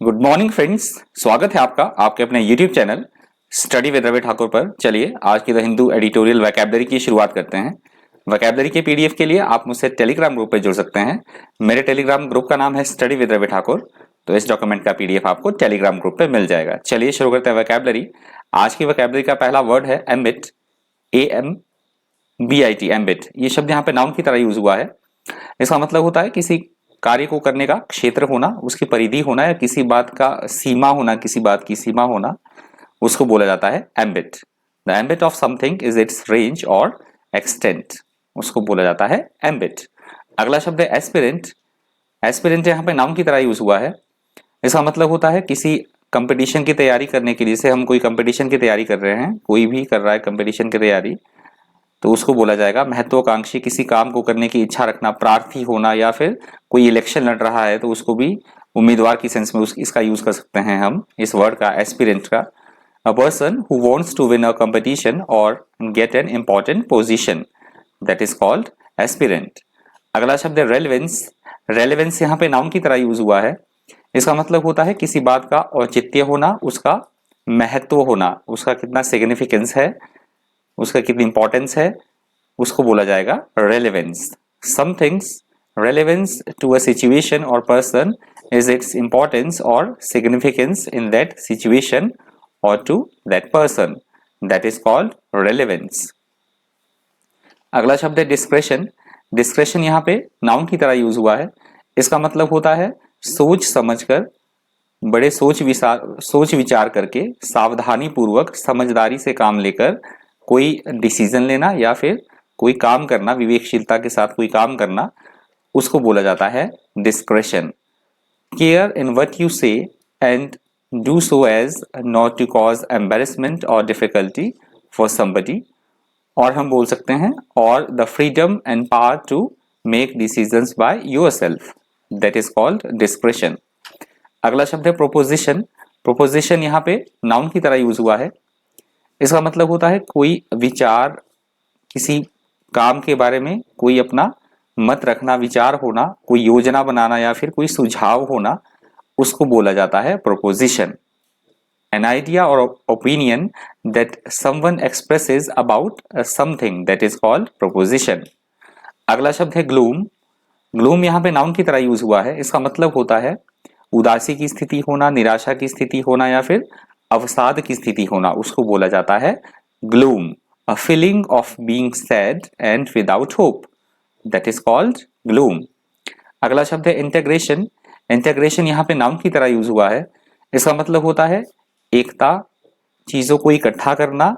Good morning friends, स्वागत है आपका आपके अपने YouTube channel study with Ravi Thakur पर। चलिए आज की द हिंदू एडिटोरियल वोकैबुलरी की शुरुआत करते हैं। वोकैबुलरी के पीडीएफ के लिए आप मुझसे टेलीग्राम ग्रुप पर जुड़ सकते हैं। मेरे टेलीग्राम ग्रुप का नाम है स्टडी विद रवि ठाकुर। तो इस डॉक्यूमेंट का पीडीएफ आपको टेलीग्राम ग्रुप पे मिल जाएगा। चलिए शुरू करते हैं वोकैबुलरी। आज की वोकैबुलरी का पहला वर्ड है एम्बिट, AMBIT, एम्बिट। ये शब्द यहाँ पे नाउन की तरह यूज हुआ है। इसका मतलब होता है किसी कार्य को करने का क्षेत्र होना, उसकी परिधि होना या किसी बात का सीमा होना, किसी बात की सीमा होना, उसको बोला जाता है ambit. The ambit of something is it's range और एक्सटेंट, उसको बोला जाता है एम्बिट। अगला शब्द है एस्पिरेंट। एस्पिरेंट यहाँ पे नाउन की तरह यूज हुआ है। इसका मतलब होता है किसी कंपटीशन की तैयारी करने के लिए, जैसे हम कोई कंपटीशन की तैयारी कर रहे हैं, कोई भी कर रहा है कंपटीशन की तैयारी, तो उसको बोला जाएगा महत्वाकांक्षी, किसी काम को करने की इच्छा रखना, प्रार्थी होना, या फिर कोई इलेक्शन लड़ रहा है तो उसको भी उम्मीदवार की सेंस में इसका यूज कर सकते हैं हम इस वर्ड का, एस्पिरेंट का। A person who wants to win a competition और get an important position, that is called aspirant. अगला शब्द है रेलेवेंस। रेलेवेंस यहाँ पे नाउन की तरह यूज हुआ है। इसका मतलब होता है किसी बात का औचित्य होना, उसका महत्व होना, उसका कितना सिग्निफिकेंस है, उसका कितनी इंपॉर्टेंस है, उसको बोला जाएगा relevance. Something's relevance to a situation और पर्सन इज इट्स इंपॉर्टेंस और सिग्निफिकेंस इन दैट सिचुएशन और to that person, that is called relevance. अगला शब्द है डिस्क्रेशन। डिस्क्रेशन यहाँ पे नाउन की तरह यूज हुआ है। इसका मतलब होता है सोच समझकर, बड़े सोच विचार करके, सावधानी पूर्वक, समझदारी से काम लेकर कोई डिसीजन लेना या फिर कोई काम करना, विवेकशीलता के साथ कोई काम करना, उसको बोला जाता है discretion. Care in what you say and do so as not to cause embarrassment और डिफिकल्टी फॉर समबडी, और हम बोल सकते हैं और the freedom and power to make decisions by yourself, that is called discretion. अगला शब्द है प्रोपोजिशन। प्रोपोजिशन यहाँ पे नाउन की तरह यूज हुआ है। इसका मतलब होता है कोई विचार, किसी काम के बारे में कोई अपना मत रखना, विचार होना, कोई योजना बनाना या फिर कोई सुझाव होना, उसको बोला जाता है प्रोपोजिशन। एन आइडिया और opinion that someone expresses about something, that is called proposition. अगला शब्द है ग्लूम। ग्लूम यहाँ पे नाउन की तरह यूज हुआ है। इसका मतलब होता है उदासी की स्थिति होना, निराशा की स्थिति होना या फिर अवसाद की स्थिति होना, उसको बोला जाता है gloom. A feeling of being sad and without hope, that is called gloom. अगला शब्द है इंटीग्रेशन। इंटीग्रेशन यहाँ पे नाउन की तरह यूज हुआ है। इसका मतलब होता है एकता, चीजों को इकट्ठा करना,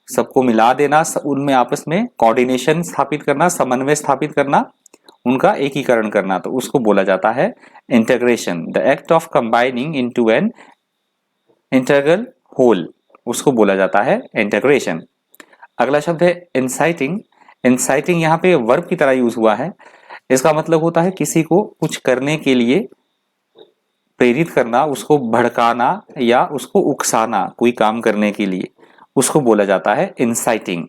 सबको मिला देना, उनमें आपस में कोऑर्डिनेशन स्थापित करना, समन्वय स्थापित करना, उनका एकीकरण करना, तो उसको बोला जाता है integration. The act of combining into an integral whole, उसको बोला जाता है इंटीग्रेशन। अगला शब्द है इंसाइटिंग। इंसाइटिंग यहाँ पे वर्ब की तरह यूज हुआ है। इसका मतलब होता है किसी को कुछ करने के लिए प्रेरित करना, उसको भड़काना या उसको उकसाना कोई काम करने के लिए, उसको बोला जाता है inciting.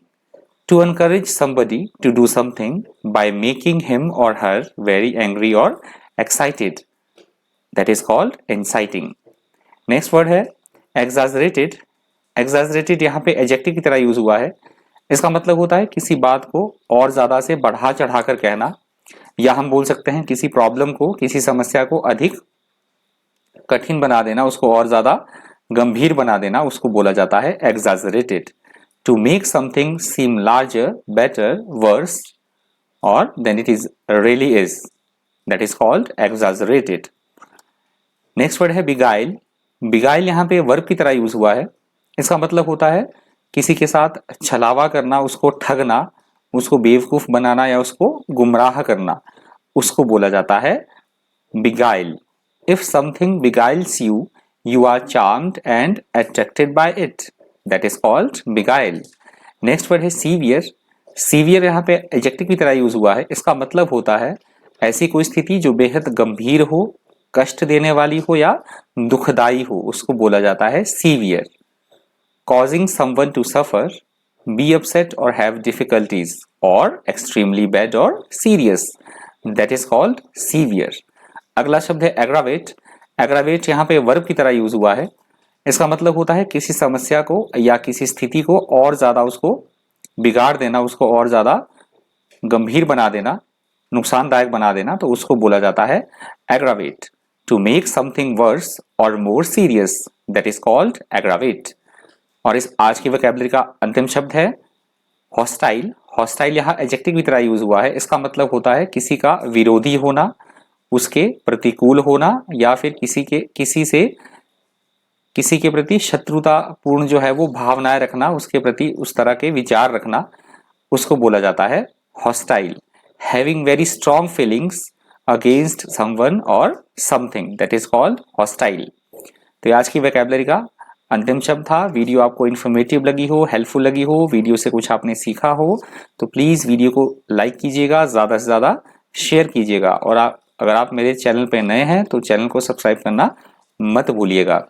To encourage somebody to do something by making him or her very angry or excited, that is called inciting. Next word है exaggerated. exaggerated यहाँ पे एडजेक्टिव की तरह यूज हुआ है। इसका मतलब होता है किसी बात को और ज्यादा से बढ़ा चढ़ा कर कहना, या हम बोल सकते हैं किसी प्रॉब्लम को, किसी समस्या को अधिक कठिन बना देना, उसको और ज्यादा गंभीर बना देना, उसको बोला जाता है exaggerated. To make something seem larger, better, worse, or than it is really is, that is called exaggerated. Next word है beguile. beguile यहाँ पे वर्ब की तरह यूज हुआ है। इसका मतलब होता है किसी के साथ छलावा करना, उसको ठगना, उसको बेवकूफ बनाना या उसको गुमराह करना, उसको बोला जाता है beguile. If something beguiles you, you are charmed and attracted by it. That is called beguile. Next word है सीवियर. सीवियर यहाँ पे एडजेक्टिव की तरह यूज हुआ है। इसका मतलब होता है ऐसी कोई स्थिति जो बेहद गंभीर हो, कष्ट देने वाली हो या दुखदाई हो, उसको बोला जाता है severe. Causing someone to suffer, be upset और हैव डिफिकल्टीज, और एक्सट्रीमली बैड और serious, that is called severe. अगला शब्द है एग्रावेट. एग्रावेट यहाँ पे वर्ब की तरह यूज हुआ है। इसका मतलब होता है किसी समस्या को या किसी स्थिति को और ज्यादा उसको बिगाड़ देना, उसको और ज्यादा गंभीर बना देना, नुकसानदायक बना देना, तो उसको बोला जाता है aggravate. To make something worse और more serious, that is called aggravate. और इस आज की वोकैबुलरी का अंतिम शब्द है हॉस्टाइल। हॉस्टाइल यहाँ एडजेक्टिव की तरह यूज हुआ है। इसका मतलब होता है किसी का विरोधी होना, उसके प्रतिकूल होना, या फिर किसी के प्रति शत्रुतापूर्ण जो है वो भावनाएं रखना, उसके प्रति उस तरह के विचार रखना, उसको बोला जाता है hostile. Having very strong feelings against someone और something, that is called hostile. तो ये आज की वोकैबुलरी का अंतिम शब्द था। वीडियो आपको इन्फॉर्मेटिव लगी हो, हेल्पफुल लगी हो, वीडियो से कुछ आपने सीखा हो, तो प्लीज वीडियो को लाइक कीजिएगा, ज्यादा से ज्यादा शेयर कीजिएगा। और अगर आप मेरे चैनल पे नए हैं तो चैनल को सब्सक्राइब करना मत भूलिएगा।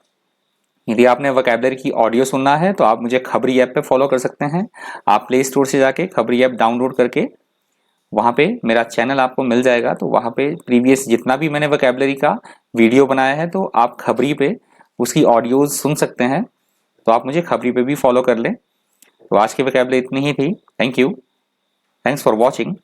यदि आपने वोकैबुलरी की ऑडियो सुनना है तो आप मुझे खबरी ऐप पे फॉलो कर सकते हैं। आप प्ले स्टोर से जाके खबरी ऐप डाउनलोड करके वहाँ पे मेरा चैनल आपको मिल जाएगा। तो वहाँ पे प्रीवियस जितना भी मैंने वोकैबुलरी का वीडियो बनाया है तो आप खबरी पे उसकी ऑडियोज सुन सकते हैं। तो आप मुझे खबरी पे भी फॉलो कर लें। तो आज की वोकैबुलरी इतनी ही थी। Thank you, thanks for watching.